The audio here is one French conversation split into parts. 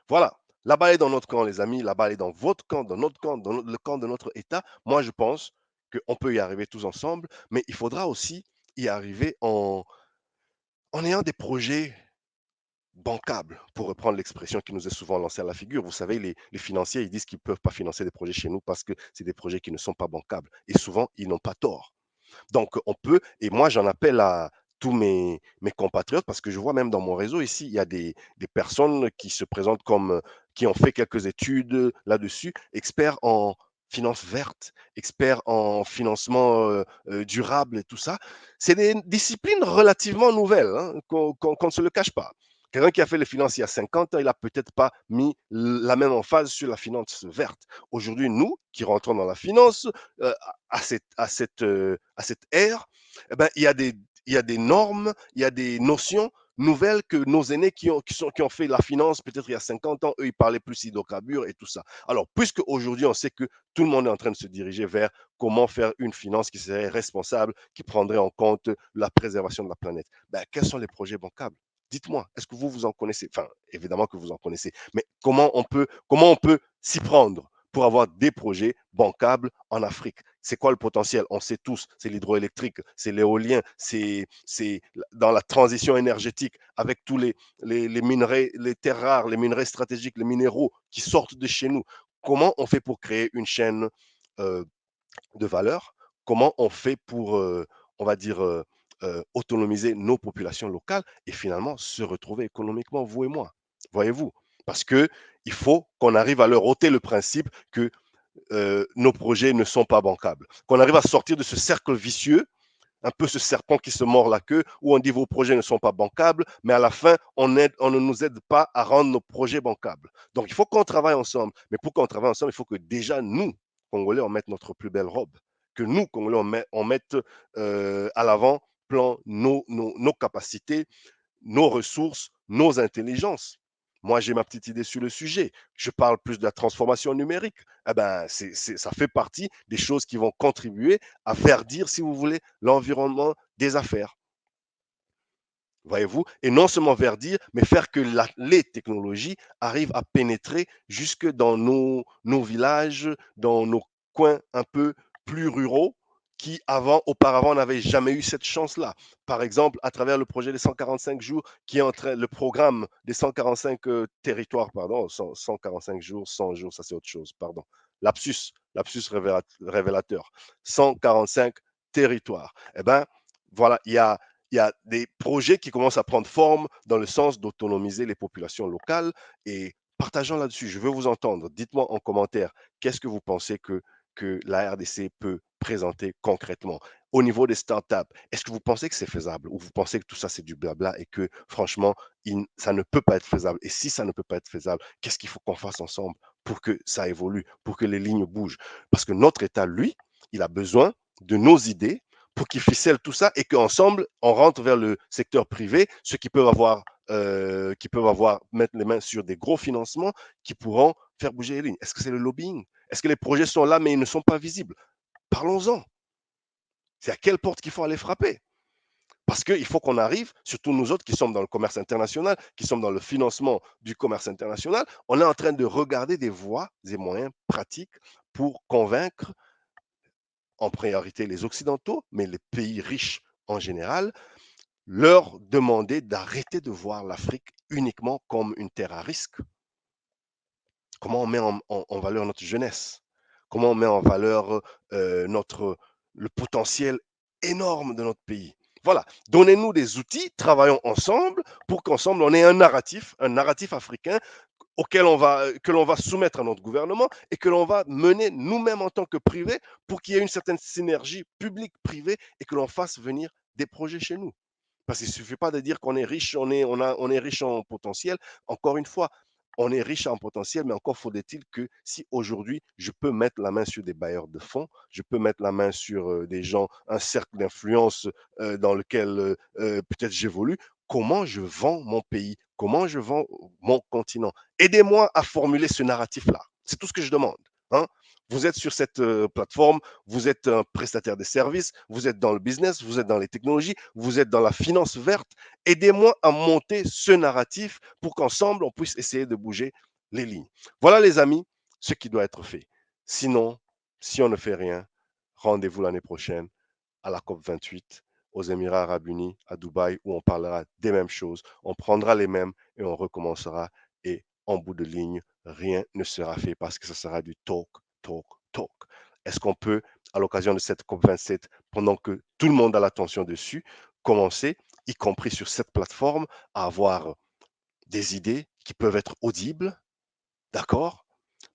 Voilà, la balle est dans notre camp, les amis, la balle est dans votre camp, dans notre camp, dans le camp de notre État. Moi, je pense qu'on peut y arriver tous ensemble, mais il faudra aussi y arriver en ayant des projets bancables, pour reprendre l'expression qui nous est souvent lancée à la figure. Vous savez, les financiers, ils disent qu'ils ne peuvent pas financer des projets chez nous parce que c'est des projets qui ne sont pas bancables. Et souvent, ils n'ont pas tort. Donc, on peut, et moi, j'en appelle à tous mes compatriotes parce que je vois même dans mon réseau ici, il y a des personnes qui se présentent comme, qui ont fait quelques études là-dessus, experts en finances vertes, experts en financement durable et tout ça. C'est des disciplines relativement nouvelles, hein, qu'on ne se le cache pas. Quelqu'un qui a fait les finances il y a 50 ans, il n'a peut-être pas mis la même emphase sur la finance verte. Aujourd'hui, nous qui rentrons dans la finance, euh, à cette ère, eh ben, il y a des normes, il y a des notions nouvelles que nos aînés qui ont fait la finance peut-être il y a 50 ans, eux, ils parlaient plus hydrocarbures et tout ça. Alors, puisque aujourd'hui, on sait que tout le monde est en train de se diriger vers comment faire une finance qui serait responsable, qui prendrait en compte la préservation de la planète, ben, quels sont les projets bancables? Dites-moi, est-ce que vous en connaissez? Enfin, évidemment que vous en connaissez, mais comment on peut s'y prendre pour avoir des projets bancables en Afrique? C'est quoi le potentiel? On sait tous, c'est l'hydroélectrique, c'est l'éolien, c'est dans la transition énergétique avec tous les minerais, les terres rares, les minerais stratégiques, les minéraux qui sortent de chez nous. Comment on fait pour créer une chaîne euh, de valeur? Comment on fait pour, on va dire, autonomiser nos populations locales et finalement se retrouver économiquement, vous et moi? Voyez-vous? Parce que il faut qu'on arrive à leur ôter le principe que nos projets ne sont pas bancables. Qu'on arrive à sortir de ce cercle vicieux, un peu ce serpent qui se mord la queue, où on dit vos projets ne sont pas bancables, mais à la fin, on ne nous aide pas à rendre nos projets bancables. Donc, il faut qu'on travaille ensemble. Mais pour qu'on travaille ensemble, il faut que déjà nous, Congolais, on mette notre plus belle robe. Que nous, Congolais, on mette à l'avant-plan nos capacités, nos ressources, nos intelligences. Moi, j'ai ma petite idée sur le sujet. Je parle plus de la transformation numérique. Eh ben, ça fait partie des choses qui vont contribuer à verdir, si vous voulez, l'environnement des affaires. Voyez-vous? Et non seulement verdir, mais faire que les technologies arrivent à pénétrer jusque dans nos villages, dans nos coins un peu plus ruraux qui auparavant n'avaient jamais eu cette chance-là. Par exemple, à travers le projet des 145 jours, qui est en train, le programme des 145 territoires, pardon, 145 jours, 100 jours, ça c'est autre chose, pardon. Lapsus révélateur. 145 territoires. Eh bien, voilà, il y a des projets qui commencent à prendre forme dans le sens d'autonomiser les populations locales et partageons là-dessus. Je veux vous entendre. Dites-moi en commentaire, qu'est-ce que vous pensez que la RDC peut présenter concrètement au niveau des startups? Est-ce que vous pensez que c'est faisable ou vous pensez que tout ça c'est du blabla et que franchement, ça ne peut pas être faisable? Et si ça ne peut pas être faisable, qu'est-ce qu'il faut qu'on fasse ensemble pour que ça évolue, pour que les lignes bougent? Parce que notre État, lui, il a besoin de nos idées pour qu'ils ficellent tout ça et qu'ensemble, on rentre vers le secteur privé, ceux qui peuvent avoir, mettre les mains sur des gros financements qui pourront faire bouger les lignes. Est-ce que c'est le lobbying? Est-ce que les projets sont là, mais ils ne sont pas visibles? Parlons-en. C'est à quelle porte qu'il faut aller frapper? Parce qu'il faut qu'on arrive, surtout nous autres qui sommes dans le commerce international, qui sommes dans le financement du commerce international, on est en train de regarder des voies et moyens pratiques pour convaincre en priorité les Occidentaux, mais les pays riches en général, leur demander d'arrêter de voir l'Afrique uniquement comme une terre à risque. Comment on met en valeur notre jeunesse? Comment on met en valeur notre, le potentiel énorme de notre pays? Voilà, donnez-nous des outils, travaillons ensemble pour qu'ensemble on ait un narratif africain que l'on va soumettre à notre gouvernement et que l'on va mener nous-mêmes en tant que privés pour qu'il y ait une certaine synergie publique-privée et que l'on fasse venir des projets chez nous. Parce qu'il ne suffit pas de dire qu'on est riche, on est riche en potentiel. Encore une fois, on est riche en potentiel, mais encore faudrait-il que si aujourd'hui je peux mettre la main sur des bailleurs de fonds, je peux mettre la main sur des gens, un cercle d'influence dans lequel peut-être j'évolue, comment je vends mon pays, comment je vends mon continent. Aidez-moi à formuler ce narratif-là. C'est tout ce que je demande. Hein. Vous êtes sur cette plateforme, vous êtes un prestataire de services, vous êtes dans le business, vous êtes dans les technologies, vous êtes dans la finance verte. Aidez-moi à monter ce narratif pour qu'ensemble, on puisse essayer de bouger les lignes. Voilà les amis, ce qui doit être fait. Sinon, si on ne fait rien, rendez-vous l'année prochaine à la COP28 aux Émirats arabes unis, à Dubaï, où on parlera des mêmes choses, on prendra les mêmes et on recommencera. Et en bout de ligne, rien ne sera fait parce que ce sera du talk, talk, talk. Est-ce qu'on peut, à l'occasion de cette COP27, pendant que tout le monde a l'attention dessus, commencer, y compris sur cette plateforme, à avoir des idées qui peuvent être audibles, d'accord,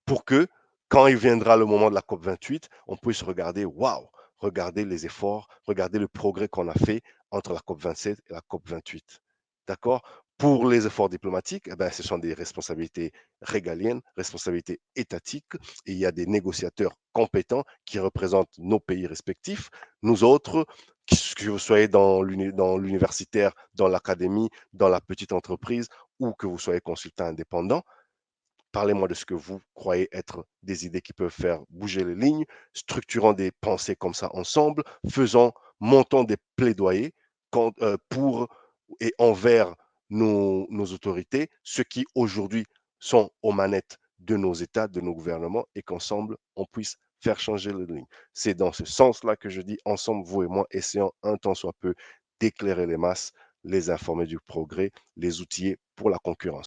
pour que quand il viendra le moment de la COP28, on puisse regarder, waouh, regarder les efforts, regarder le progrès qu'on a fait entre la COP27 et la COP28. D'accord. Pour les efforts diplomatiques, eh ben, ce sont des responsabilités régaliennes, responsabilités étatiques, et il y a des négociateurs compétents qui représentent nos pays respectifs. Nous autres, que vous soyez dans l'universitaire, dans l'académie, dans la petite entreprise, ou que vous soyez consultant indépendant, parlez-moi de ce que vous croyez être des idées qui peuvent faire bouger les lignes, structurons des pensées comme ça ensemble, montons des plaidoyers pour et envers nos autorités, ceux qui aujourd'hui sont aux manettes de nos États, de nos gouvernements, et qu'ensemble, on puisse faire changer les lignes. C'est dans ce sens-là que je dis, ensemble, vous et moi, essayons un tant soit peu d'éclairer les masses, les informer du progrès, les outiller pour la concurrence.